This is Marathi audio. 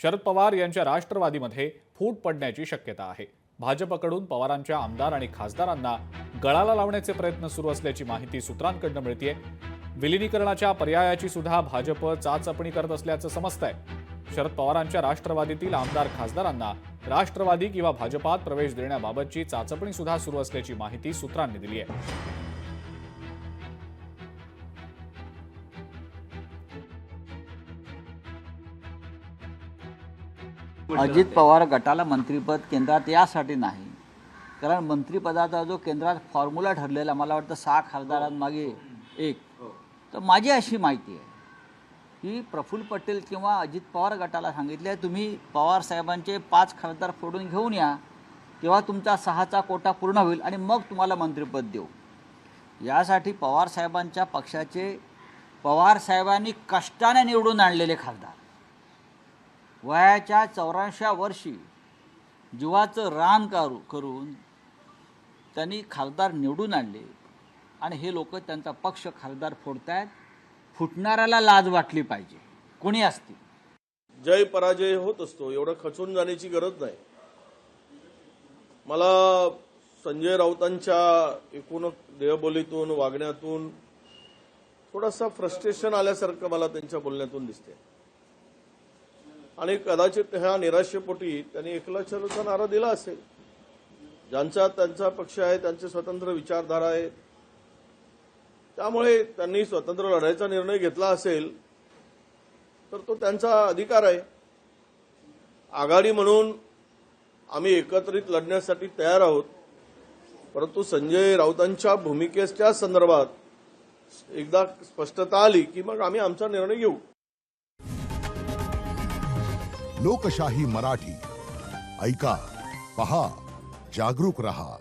शरद पवार यांच्या राष्ट्रवादीमध्ये फूट पडण्याची शक्यता आहे। भाजपकडून पवारांच्या आमदार आणि खासदारांना गळाला लावण्याचे प्रयत्न सुरू असल्याची माहिती सूत्रांकडून मिळतेय। विलीनीकरणाच्या पर्यायाची सुद्धा भाजप चाचपणी करत असल्याचं समजतंय। शरद पवारांच्या राष्ट्रवादीतील आमदार खासदारांना राष्ट्रवादी किंवा भाजपात प्रवेश देण्याबाबतची चाचपणी सुद्धा सुरू असल्याची माहिती सूत्रांनी दिली आहे। अजित पवार गटाला मंत्रिपद केंद्रात यासाठी नाही, कारण मंत्रिपदाचा जो केंद्रात फॉर्म्युला ठरलेला, मला वाटतं 6 खासदारांमागे एक, तर माझी अशी माहिती आहे की प्रफुल्ल पटेल किंवा अजित पवार गटाला सांगितले तुम्ही पवार साहेबांचे 5 खासदार फोडून घेऊन या, तेव्हा तुमचा 6चा कोटा पूर्ण होईल आणि मग तुम्हाला मंत्रिपद देऊ। यासाठी पवार साहेबांच्या पक्षाचे पवार साहेबांनी कष्टाने निवडून आणलेले खासदार, वयाच्या 84व्या वर्षी जीवाचं रान करून त्यांनी खासदार निवडून आणले आणि हे लोक त्यांचा पक्ष खासदार फोडतायत। फुटणाऱ्याला लाज वाटली पाहिजे, कोणी असते। जय पराजय होत असतो, एवढं खचून जाण्याची गरज नाही। मला संजय राऊतांच्या एकूण देहबोलीतून वागण्यातून थोडासा फ्रस्ट्रेशन आल्यासारखं मला त्यांच्या बोलण्यातून दिसते आणि कदाचित ह्या निराशेपोटी त्यांनी एकलक्षाचा नारा दिला असेल। ज्यांचा त्यांचा पक्ष आहे, त्यांचे स्वतंत्र विचारधारा आहे, त्यामुळे त्यांनी स्वतंत्र लढायचा निर्णय घेतला असेल तर तो त्यांचा अधिकार आहे। आघाडी म्हणून आम्ही एकत्रित लढण्यासाठी तयार आहोत, परंतु संजय राऊतांच्या भूमिकेच्या संदर्भात एकदा स्पष्टता आली की मग आम्ही आमचा निर्णय घेऊ। लोकशाही मराठी ऐका, पहा, जागरूक रहा।